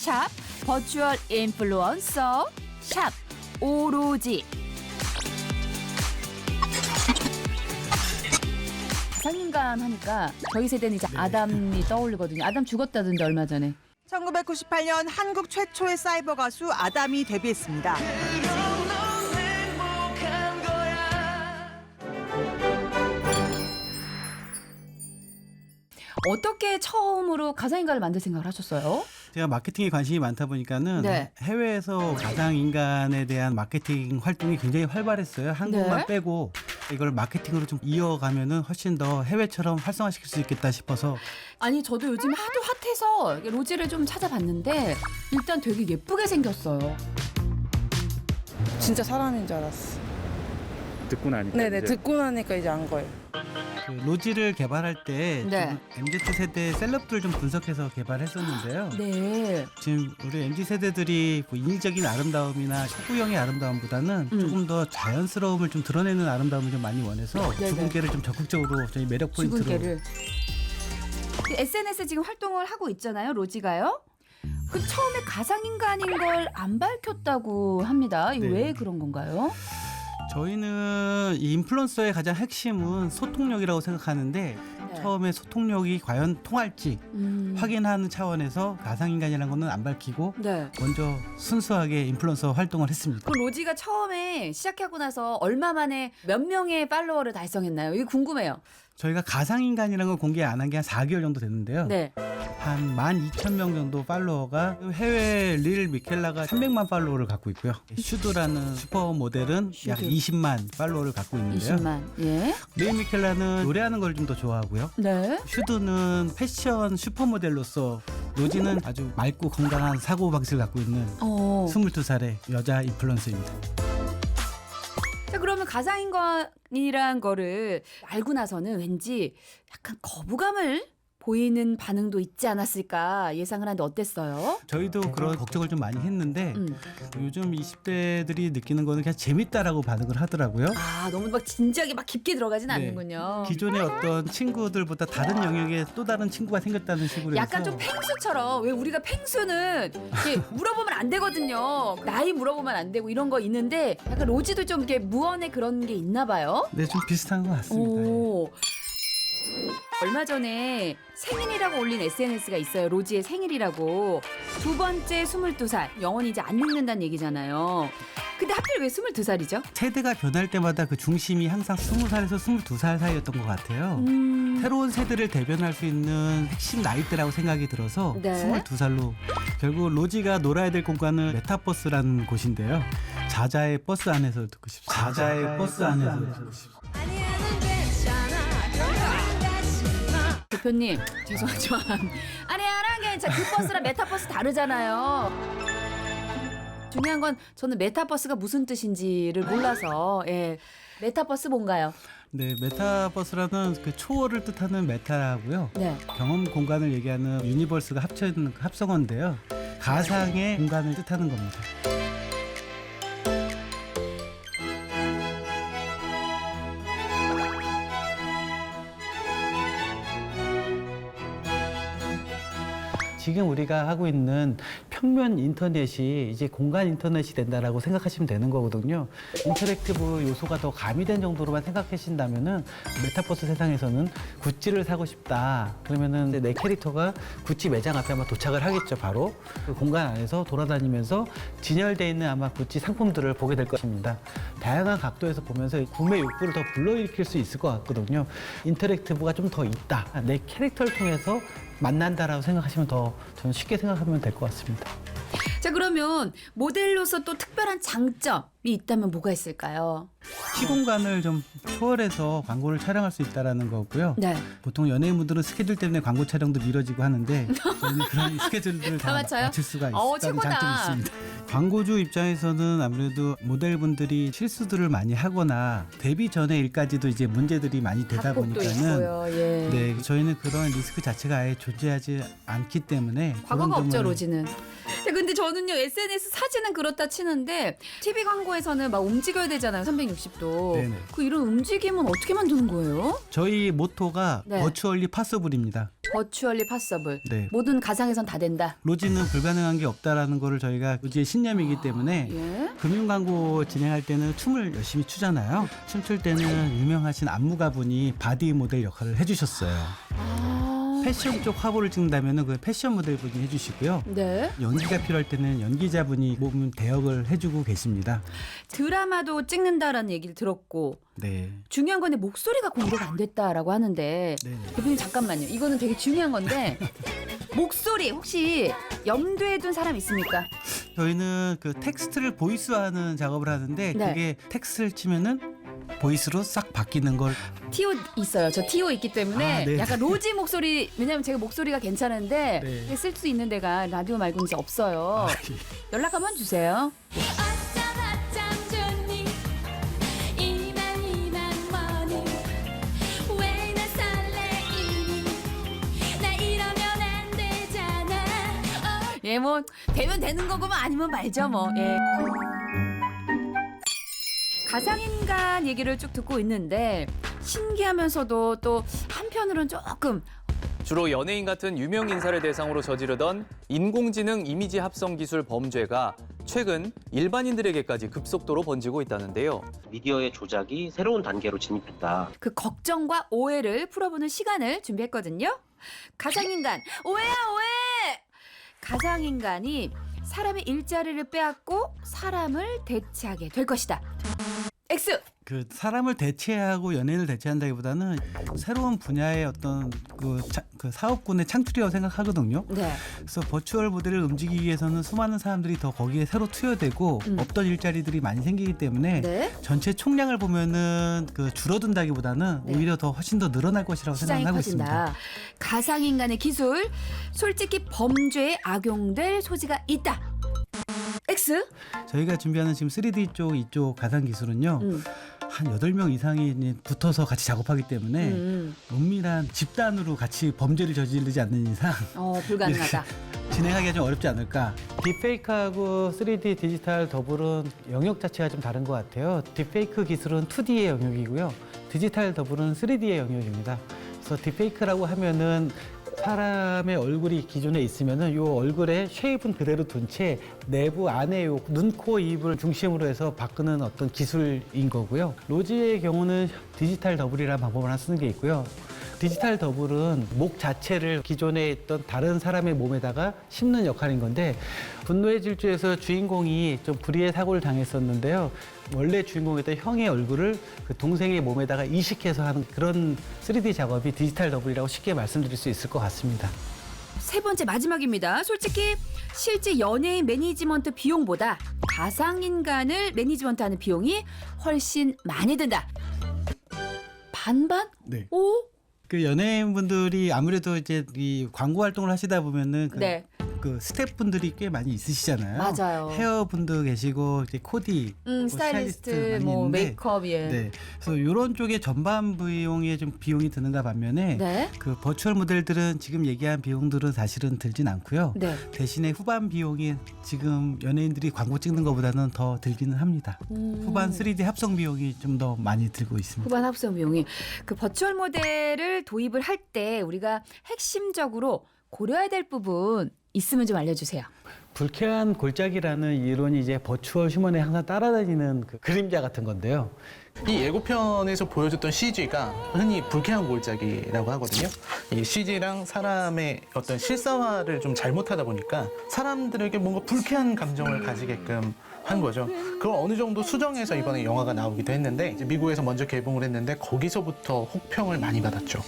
샵 버추얼 인플루언서 샵 오로지. 가상인간 하니까 저희 세대는 이제 아담이 떠오르거든요. 아담 죽었다던데 얼마 전에. 1998년 한국 최초의 사이버 가수 아담이 데뷔했습니다. 어떻게 처음으로 가상인간을 만들 생각을 하셨어요? 제가 마케팅에 관심이 많다 보니까는 네. 해외에서 가상인간에 대한 마케팅 활동이 굉장히 활발했어요. 한국만 네. 빼고 이걸 마케팅으로 좀 이어가면은 훨씬 더 해외처럼 활성화시킬 수 있겠다 싶어서 아니 저도 요즘 하도 핫해서 로지를 좀 찾아봤는데 일단 되게 예쁘게 생겼어요. 진짜 사람인 줄 알았어. 듣고 나니까 네네 이제 듣고 나니까 이제 안 거예요. 그 로지를 개발할 때 네. MZ세대 셀럽들 좀 분석해서 개발했었는데요. 네. 지금 우리 MZ세대들이 뭐 인위적인 아름다움이나 샤브형의 아름다움보다는 조금 더 자연스러움을 좀 드러내는 아름다움을 좀 많이 원해서 네네. 주근깨를 좀 적극적으로 저희 매력 포인트로 주근깨를. SNS 지금 활동을 하고 있잖아요, 로지가요. 그 처음에 가상인간인 걸 안 밝혔다고 합니다. 이거 네. 왜 그런 건가요? 저희는 이 인플루언서의 가장 핵심은 소통력이라고 생각하는데 네. 처음에 소통력이 과연 통할지 확인하는 차원에서 가상인간이라는 거는 안 밝히고 네. 먼저 순수하게 인플루언서 활동을 했습니다. 그럼 로지가 처음에 시작하고 나서 얼마 만에 몇 명의 팔로워를 달성했나요? 이거 궁금해요. 저희가 가상인간이라는 걸 공개 안 한 게 한 4개월 정도 됐는데요. 네. 한 12,000명 정도 팔로워가 해외 릴 미켈라가 300만 팔로워를 갖고 있고요. 슈드라는 슈퍼 모델은 약 슈드. 20만 팔로워를 갖고 있는데요. 20만. 예. 릴 미켈라는 노래하는 걸 좀 더 좋아하고요. 네. 슈드는 패션 슈퍼 모델로서 로지는 아주 맑고 건강한 사고 방식을 갖고 있는 어. 22살의 여자 인플루언서입니다. 자, 그러면 가상인간이란 거를 알고 나서는 왠지 약간 거부감을 보이는 반응도 있지 않았을까 예상을 하는데 어땠어요? 저희도 그런 걱정을 좀 많이 했는데 요즘 20대들이 느끼는 거는 그냥 재밌다라고 반응을 하더라고요. 아, 너무 막 진지하게 막 깊게 들어가진 네. 않는군요. 기존의 어떤 친구들보다 다른 영역에 또 다른 친구가 생겼다는 식으로 약간 해서 좀 펭수처럼 왜 우리가 펭수는 이렇게 물어보면 안 되거든요. 나이 물어보면 안 되고 이런 거 있는데 약간 로지도 좀 이렇게 무언의 그런 게 있나 봐요. 네, 좀 비슷한 것 같습니다. 예. 오. 얼마 전에 생일이라고 올린 SNS가 있어요. 로지의 생일이라고. 두 번째 22살. 영원히 이제 안 늙는다는 얘기잖아요. 근데 하필 왜 22살이죠? 세대가 변할 때마다 그 중심이 항상 20살에서 22살 사이였던 것 같아요. 새로운 세대를 대변할 수 있는 핵심 나이대라고 생각이 들어서 네. 22살로 결국 로지가 놀아야 될 공간은 메타버스라는 곳인데요. 자자의 버스 안에서 듣고 싶습니다. 자자의 버스 안에서 듣고 싶습니다. 대표님 죄송하지만 아니 안 괜찮아. 그 버스랑 메타버스 다르잖아요. 중요한 건 저는 메타버스가 무슨 뜻인지를 몰라서 메타버스 뭔가요? 네, 메타버스라는 그 초월을 뜻하는 메타라고요. 네. 경험 공간을 얘기하는 유니버스가 합쳐진 합성어인데요. 가상의 공간을 뜻하는 겁니다. 지금 우리가 하고 있는 평면 인터넷이 이제 공간 인터넷이 된다라고 생각하시면 되는 거거든요. 인터랙티브 요소가 더 가미된 정도로만 생각하신다면은 메타버스 세상에서는 굿즈를 사고 싶다. 그러면은 이제 내 캐릭터가 구찌 매장 앞에 아마 도착을 하겠죠, 바로. 그 공간 안에서 돌아다니면서 진열되어 있는 아마 구찌 상품들을 보게 될 것입니다. 다양한 각도에서 보면서 구매 욕구를 더 불러일으킬 수 있을 것 같거든요. 인터랙티브가 좀 더 있다. 내 캐릭터를 통해서 만난다라고 생각하시면 더 저는 쉽게 생각하면 될 것 같습니다. 자, 그러면 모델로서 또 특별한 장점이 있다면 뭐가 있을까요? 시공간을 좀 초월해서 광고를 촬영할 수 있다는 거고요. 네. 보통 연예인분들은 스케줄 때문에 광고 촬영도 미뤄지고 하는데 저희는 그런 스케줄들을 다 다 맞춰요? 맞출 수가 어우, 있다는 최고다. 장점이 있습니다. 광고주 입장에서는 아무래도 모델분들이 실수들을 많이 하거나 데뷔 전의 일까지도 이제 문제들이 많이 되다 학폭도 보니까는 있고요. 예. 네, 저희는 그런 리스크 자체가 아예 존재하지 않기 때문에 과거가 그런 없죠, 점을 로지는. 근데 근데 저는요 SNS 사진은 그렇다 치는데 TV 광고에서는 막 움직여야 되잖아요. 360도. 네네. 그 이런 움직임은 어떻게 만드는 거예요? 저희 모토가 네. 버추얼리 파서블입니다. 버추얼리 파서블. 네. 모든 가상에선 다 된다. 로지는 불가능한 게 없다라는 거를 저희가 로지의 신념이기 때문에 예. 금융 광고 진행할 때는 춤을 열심히 추잖아요. 춤출 때는 유명하신 안무가분이 바디 모델 역할을 해주셨어요. 아. 패션 쪽 화보를 찍는다면 그 패션 모델분이 해주시고요. 네. 연기가 필요할 때는 연기자분이 몸 대역을 해주고 계십니다. 드라마도 찍는다라는 얘기를 들었고 네. 중요한 건데 목소리가 공개가 안 됐다라고 하는데 네네. 대표님 잠깐만요. 이거는 되게 중요한 건데 목소리 혹시 염두에 둔 사람 있습니까? 저희는 그 텍스트를 보이스화하는 작업을 하는데 네. 그게 텍스트를 치면은 보이스로 싹 바뀌는 걸. 티오 있어요. 저 티오 있기 때문에 아, 네. 약간 로지 목소리 왜냐면 제가 목소리가 괜찮은데 네. 쓸 수 있는 데가 라디오 말고는 진짜 없어요. 연락 한번 주세요. 어쩜 좋니 이만 뭐니 왜 나 설레이니 나 이러면 안 되잖아 예, 뭐 되면 되는 거고만 아니면 말죠 뭐. 예. 가상인간 얘기를 쭉 듣고 있는데 신기하면서도 또 한편으로는 조금 주로 연예인 같은 유명 인사를 대상으로 저지르던 인공지능 이미지 합성 기술 범죄가 최근 일반인들에게까지 급속도로 번지고 있다는데요. 미디어의 조작이 새로운 단계로 진입했다. 그 걱정과 오해를 풀어보는 시간을 준비했거든요. 가상인간 오해야 오해. 가상인간이 사람의 일자리를 빼앗고 사람을 대체하게 될 것이다. X. 그 사람을 대체하고 연예인을 대체한다기보다는 새로운 분야의 어떤 그 사업군의 창출이라고 생각하거든요. 네. 그래서 버추얼 모델을 움직이기 위해서는 수많은 사람들이 더 거기에 새로 투여되고 없던 일자리들이 많이 생기기 때문에 네. 전체 총량을 보면은 그 줄어든다기보다는 네. 오히려 더 훨씬 더 늘어날 것이라고 시장이 생각하고 커진다. 있습니다. 가상인간의 기술 솔직히 범죄에 악용될 소지가 있다. X. 저희가 준비하는 지금 3D 쪽 이쪽 가상 기술은요. 한 8명 이상이 이제 붙어서 같이 작업하기 때문에 은밀한 집단으로 같이 범죄를 저지르지 않는 이상 불가능하다. 진행하기가 좀 어렵지 않을까. 딥페이크하고 3D 디지털 더블은 영역 자체가 좀 다른 것 같아요. 딥페이크 기술은 2D의 영역이고요. 디지털 더블은 3D의 영역입니다. 그래서 딥페이크라고 하면은 사람의 얼굴이 기존에 있으면은 요 얼굴에 쉐입은 그대로 둔 채 내부 안에 요 눈, 코, 입을 중심으로 해서 바꾸는 어떤 기술인 거고요. 로지의 경우는 디지털 더블이라는 방법을 하나 쓰는 게 있고요. 디지털 더블은 목 자체를 기존에 있던 다른 사람의 몸에다가 심는 역할인 건데 분노의 질주에서 주인공이 좀 불의의 사고를 당했었는데요. 원래 주인공이었던 형의 얼굴을 그 동생의 몸에다가 이식해서 하는 그런 3D 작업이 디지털 더블이라고 쉽게 말씀드릴 수 있을 것 같습니다. 세 번째 마지막입니다. 솔직히 실제 연예인 매니지먼트 비용보다 가상인간을 매니지먼트하는 비용이 훨씬 많이 든다. 반반? 네. 오? 그 연예인분들이 아무래도 이제 이 광고 활동을 하시다 보면은 네. 그 스태프분들이 꽤 많이 있으시잖아요. 맞아요. 헤어분도 계시고 이제 코디, 스타일리스트, 많이 뭐 있는데 메이크업, 예. 네. 그래서 이런 쪽에 전반 비용에 좀 비용이 드는가 반면에 네. 그 버추얼 모델들은 지금 얘기한 비용들은 사실은 들진 않고요. 네. 대신에 후반 비용이 지금 연예인들이 광고 찍는 것보다는 더 들기는 합니다. 후반 3D 합성 비용이 좀 더 많이 들고 있습니다. 후반 합성 비용이 그 버추얼 모델을 도입을 할 때 우리가 핵심적으로 고려해야 될 부분 있으면 좀 알려주세요. 불쾌한 골짜기라는 이론이 이제 버추얼 휴먼에 항상 따라다니는 그 그림자 같은 건데요. 이 예고편에서 보여줬던 CG가 흔히 불쾌한 골짜기라고 하거든요. 이 CG랑 사람의 어떤 실사화를 좀 잘못하다 보니까 사람들에게 뭔가 불쾌한 감정을 가지게끔 한 거죠. 그걸 어느 정도 수정해서 이번에 영화가 나오기도 했는데 이제 미국에서 먼저 개봉을 했는데 거기서부터 혹평을 많이 받았죠.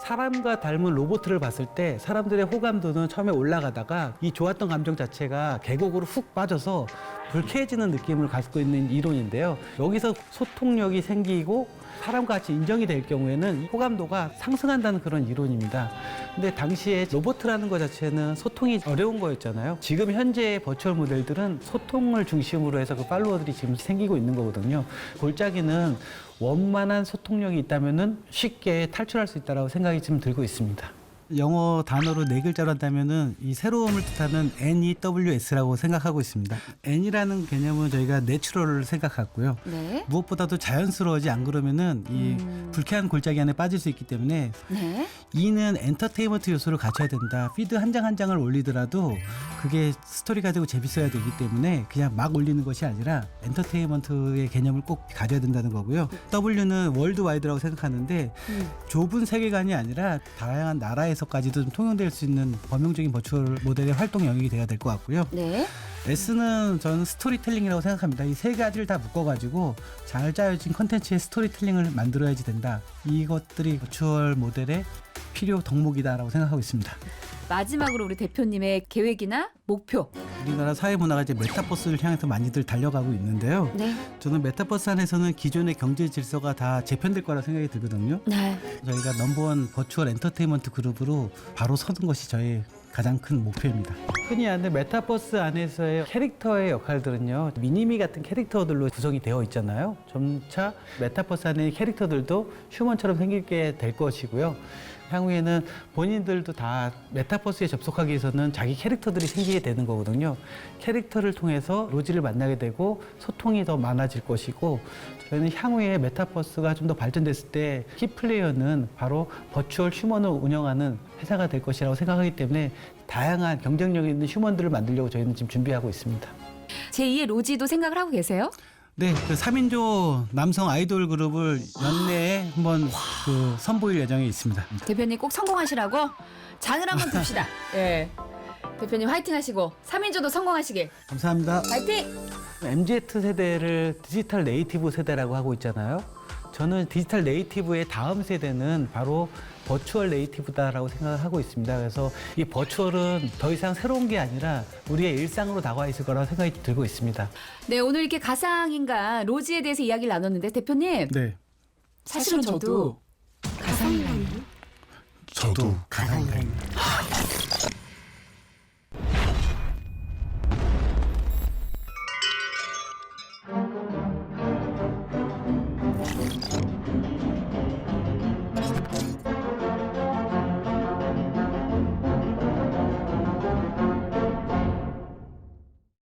사람과 닮은 로봇을 봤을 때 사람들의 호감도는 처음에 올라가다가 이 좋았던 감정 자체가 계곡으로 훅 빠져서 불쾌해지는 느낌을 갖고 있는 이론인데요. 여기서 소통력이 생기고 사람과 같이 인정이 될 경우에는 이 호감도가 상승한다는 그런 이론입니다. 근데 당시에 로봇이라는 것 자체는 소통이 어려운 거였잖아요. 지금 현재의 버추얼 모델들은 소통을 중심으로 해서 그 팔로워들이 지금 생기고 있는 거거든요. 골짜기는 원만한 소통력이 있다면은 쉽게 탈출할 수 있다고 생각이 지금 들고 있습니다. 영어 단어로 4글자로 한다면은 이 새로움을 뜻하는 NEWS라고 생각하고 있습니다. N이라는 개념은 저희가 내추럴을 생각하고요. 네. 무엇보다도 자연스러워지 안 그러면은 이 불쾌한 골짜기 안에 빠질 수 있기 때문에 네. E는 엔터테인먼트 요소를 갖춰야 된다. 피드 한 장 한 장을 올리더라도 그게 스토리가 되고 재밌어야 되기 때문에 그냥 막 올리는 것이 아니라 엔터테인먼트의 개념을 꼭 가져야 된다는 거고요. W는 월드와이드라고 생각하는데 좁은 세계관이 아니라 다양한 나라에서까지도 좀 통용될 수 있는 범용적인 버추얼 모델의 활동 영역이 돼야 될 것 같고요. 네. S는 저는 스토리텔링이라고 생각합니다. 이 세 가지를 다 묶어가지고 잘 짜여진 컨텐츠의 스토리텔링을 만들어야지 된다. 이것들이 버추얼 모델의 필요 덕목이다라고 생각하고 있습니다. 마지막으로 우리 대표님의 계획이나 목표. 우리나라 사회 문화가 이제 메타버스를 향해서 많이들 달려가고 있는데요. 네. 저는 메타버스 안에서는 기존의 경제 질서가 다 재편될 거라 생각이 들거든요. 네. 저희가 넘버원 버추얼 엔터테인먼트 그룹으로 바로 서는 것이 저의 가장 큰 목표입니다. 흔히 아는 메타버스 안에서의 캐릭터의 역할들은요, 미니미 같은 캐릭터들로 구성이 되어 있잖아요. 점차 메타버스 안의 캐릭터들도 휴먼처럼 생기게 될 것이고요. 향후에는 본인들도 다 메타버스에 접속하기 위해서는 자기 캐릭터들이 생기게 되는 거거든요. 캐릭터를 통해서 로지를 만나게 되고 소통이 더 많아질 것이고, 저희는 향후에 메타버스가 좀 더 발전됐을 때 키플레이어는 바로 버추얼 휴먼을 운영하는 회사가 될 것이라고 생각하기 때문에 다양한 경쟁력 있는 휴먼들을 만들려고 저희는 지금 준비하고 있습니다. 제2의 로지도 생각을 하고 계세요? 네, 그 3인조 남성 아이돌 그룹을 연내에 한번 선보일 예정에 있습니다. 대표님 꼭 성공하시라고 잔을 한번 둡시다. 예. 대표님 화이팅 하시고 3인조도 성공하시길. 감사합니다. 화이팅! MZ 세대를 디지털 네이티브 세대라고 하고 있잖아요. 저는 디지털 네이티브의 다음 세대는 바로 버추얼 네이티브다라고 생각을 하고 있습니다. 그래서 이 버추얼은 더 이상 새로운 게 아니라 우리의 일상으로 다가와 있을 거라고 생각이 들고 있습니다. 네, 오늘 이렇게 가상인간 로지에 대해서 이야기를 나눴는데 대표님 네, 사실은 저도 가상인간이요. 저도 가상인간.